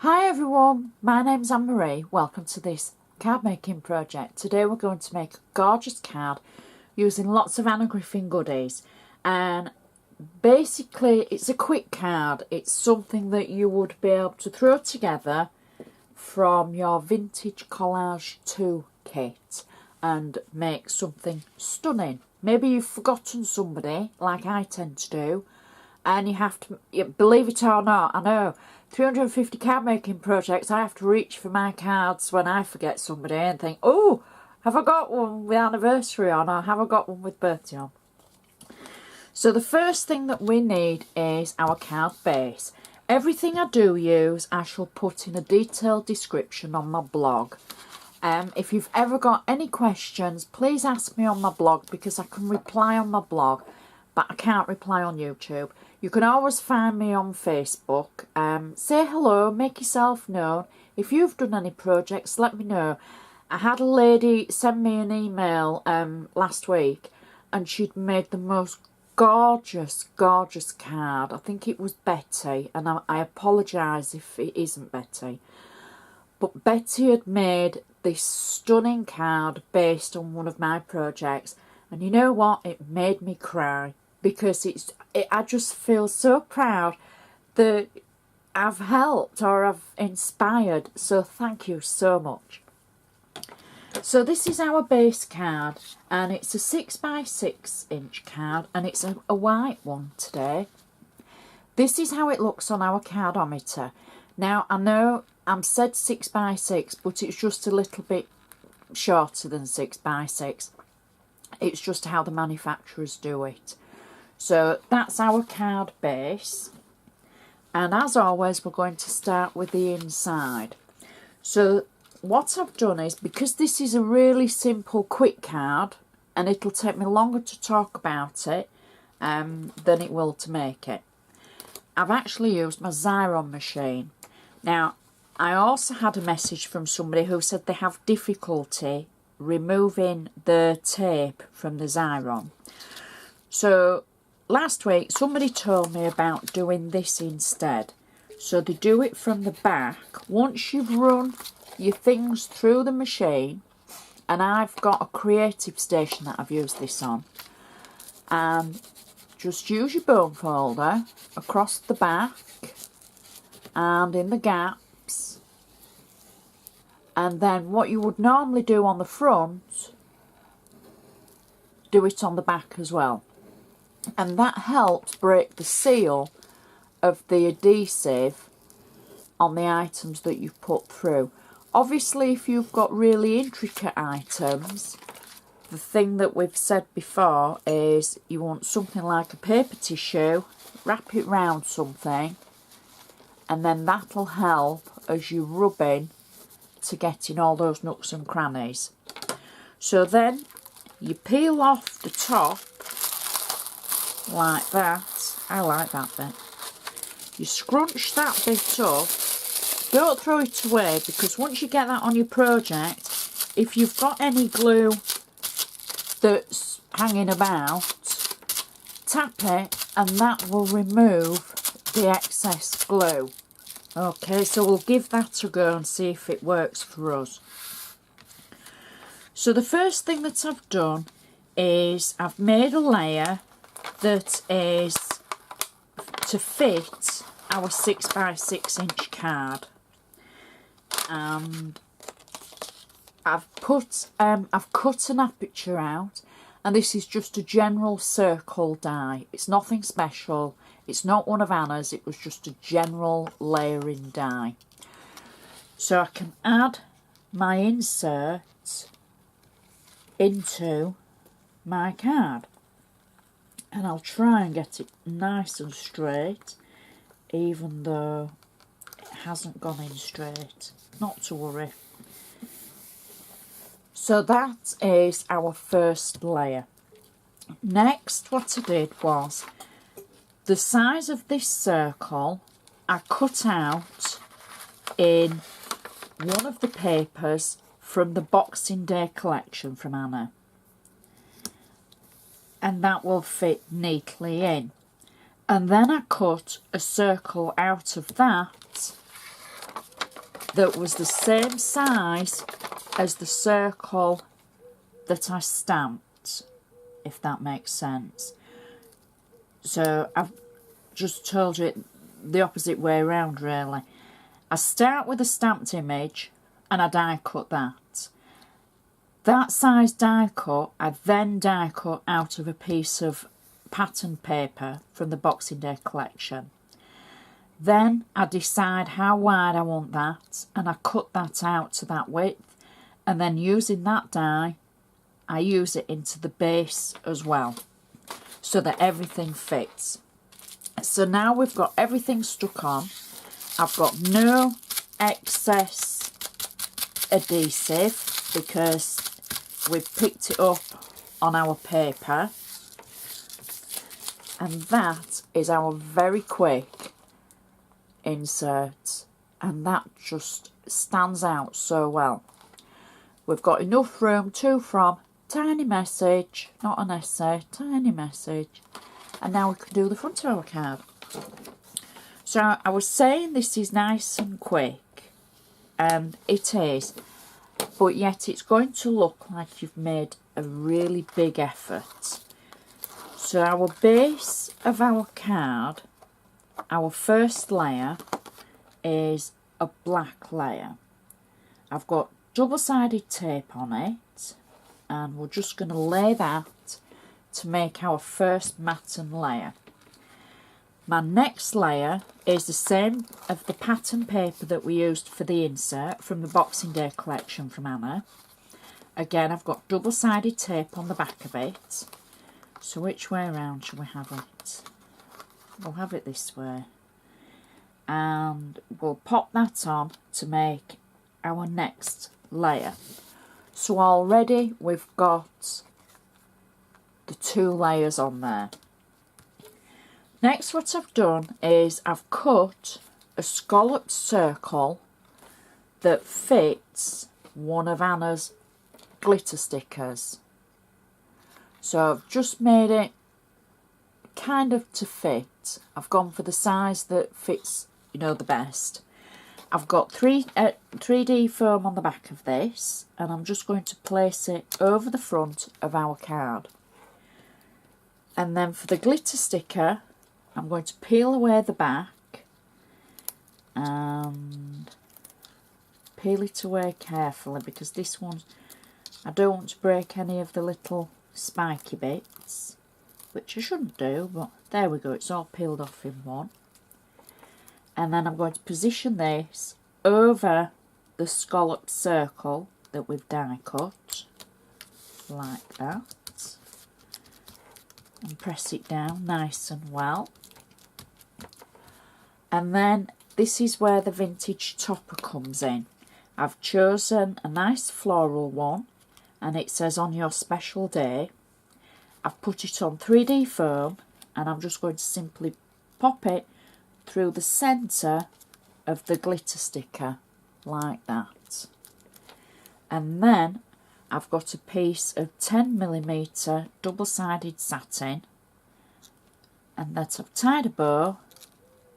Hi everyone, my name's Anne-Marie. Welcome to this card making project. Today we're going to make a gorgeous card using lots of Anna Griffin goodies, and basically it's a quick card. It's something that you would be able to throw together from your vintage collage 2 kit and make something stunning. Maybe you've forgotten somebody like I tend to do, and you have to, believe it or not, I know 350 card making projects, I have to reach for my cards when I forget somebody and think, oh, have I got one with anniversary on, or have I got one with birthday on? So the first thing that we need is our card base. Everything I do use I shall put in a detailed description on my blog. If you've ever got any questions, please ask me on my blog, because I can reply on my blog, but I can't reply on YouTube. You can always find me on Facebook. Say hello, make yourself known. If you've done any projects, let me know. I had a lady send me an email last week, and she'd made the most gorgeous card. I think it was Betty, and I apologise if it isn't Betty. But Betty had made this stunning card based on one of my projects, and you know what? It made me cry, because I just feel so proud that I've helped or I've inspired. So thank you so much. So this is our base card, and it's a 6x6" card, and it's a white one today. This is how it looks on our cardometer. Now I know I'm said 6x6, but it's just a little bit shorter than 6x6. It's just how the manufacturers do it. So that's our card base, and as always we're going to start with the inside. So what I've done is, because this is a really simple quick card and it'll take me longer to talk about it than it will to make it, I've actually used my Xyron machine. Now I also had a message from somebody who said they have difficulty removing the tape from the Xyron. So last week somebody told me about doing this instead. So they do it from the back. Once you've run your things through the machine, and I've got a creative station that I've used this on, and just use your bone folder across the back and in the gaps, and then what you would normally do on the front, do it on the back as well. And that helps break the seal of the adhesive on the items that you've put through. Obviously, if you've got really intricate items, the thing that we've said before is you want something like a paper tissue, wrap it round something, and then that'll help as you rub in to get in all those nooks and crannies. So then you peel off the top like that. I like that bit. You scrunch that bit up. Don't throw it away, because once you get that on your project, if you've got any glue that's hanging about, tap it and that will remove the excess glue. Okay, so we'll give that a go and see if it works for us. So the first thing that I've done is I've made a layer that is to fit our 6x6" card, and I've cut an aperture out, and this is just a general circle die. It's nothing special. It's not one of Anna's. It was just a general layering die. So I can add my insert into my card, and I'll try and get it nice and straight, even though it hasn't gone in straight. Not to worry. So that is our first layer. Next, what I did was, the size of this circle I cut out in one of the papers from the Boxing Day collection from Anna, and that will fit neatly in. And then I cut a circle out of that that was the same size as the circle that I stamped, if that makes sense. So I've just told you it the opposite way around, really. I start with a stamped image and I die cut that. That size die cut, I then die cut out of a piece of pattern paper from the Boxing Day collection. Then I decide how wide I want that and I cut that out to that width, and then using that die I use it into the base as well so that everything fits. So now we've got everything stuck on. I've got no excess adhesive because we've picked it up on our paper, and that is our very quick insert, and that just stands out so well. We've got enough room to from tiny message, not an essay, tiny message, and now we can do the front of our card. So I was saying this is nice and quick, and it is, but yet it's going to look like you've made a really big effort. So our base of our card, our first layer is a black layer. I've got double-sided tape on it, and we're just going to lay that to make our first matten layer. My next layer is the same of the pattern paper that we used for the insert from the Boxing Day collection from Anna. Again, I've got double-sided tape on the back of it. So which way around shall we have it? We'll have it this way. And we'll pop that on to make our next layer. So already we've got the 2 layers on there. Next, what I've done is I've cut a scalloped circle that fits one of Anna's glitter stickers. So I've just made it kind of to fit. I've gone for the size that fits, you know, the best. I've got 3D foam on the back of this, and I'm just going to place it over the front of our card. And then for the glitter sticker, I'm going to peel away the back and peel it away carefully, because this one, I don't want to break any of the little spiky bits, which I shouldn't do, but there we go, it's all peeled off in one. And then I'm going to position this over the scalloped circle that we've die cut, like that, and press it down nice and well. And then this is where the vintage topper comes in. I've chosen a nice floral one, and it says on your special day. I've put it on 3D foam, and I'm just going to simply pop it through the centre of the glitter sticker like that. And then I've got a piece of 10mm double-sided satin, and that I've tied a bow,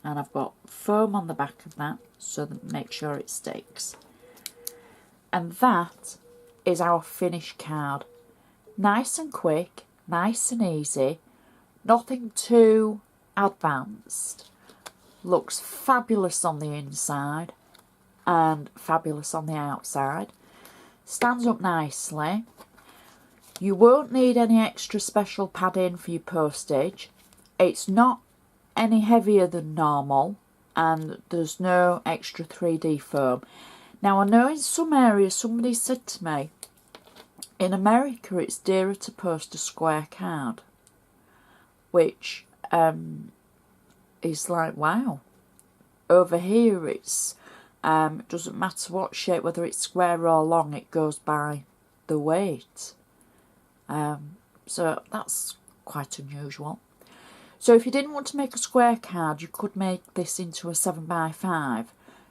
and I've got foam on the back of that so that make sure it sticks. And that is our finished card. Nice and quick, nice and easy, nothing too advanced. Looks fabulous on the inside and fabulous on the outside. Stands up nicely. You won't need any extra special padding for your postage. It's not any heavier than normal, and there's no extra 3D foam. Now, I know in some areas somebody said to me, in America it's dearer to post a square card, which is like, wow. Over here it's it doesn't matter what shape, whether it's square or long, it goes by the weight. So that's quite unusual. So if you didn't want to make a square card, you could make this into a 7x5.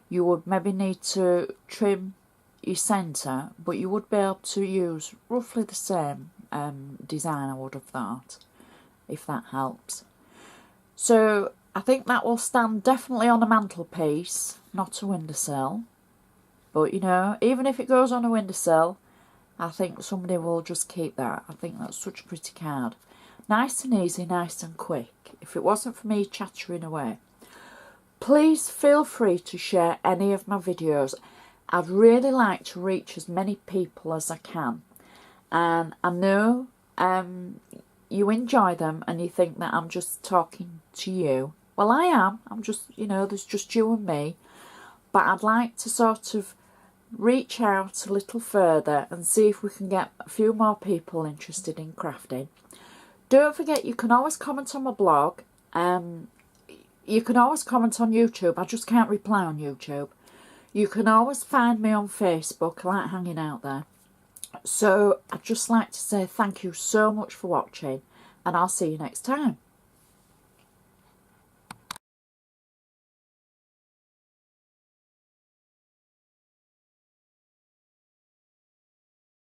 You would maybe need to trim your centre, but you would be able to use roughly the same design, I would have thought, if that helps. So I think that will stand definitely on a mantelpiece, not a windowsill. But, you know, even if it goes on a windowsill, I think somebody will just keep that. I think that's such a pretty card. Nice and easy, nice and quick. If it wasn't for me chattering away. Please feel free to share any of my videos. I'd really like to reach as many people as I can. And I know you enjoy them and you think that I'm just talking to you. Well, I am. I'm just, you know, there's just you and me. But I'd like to sort of reach out a little further and see if we can get a few more people interested in crafting. Don't forget, you can always comment on my blog. You can always comment on YouTube. I just can't reply on YouTube. You can always find me on Facebook. I like hanging out there. So I'd just like to say thank you so much for watching, and I'll see you next time.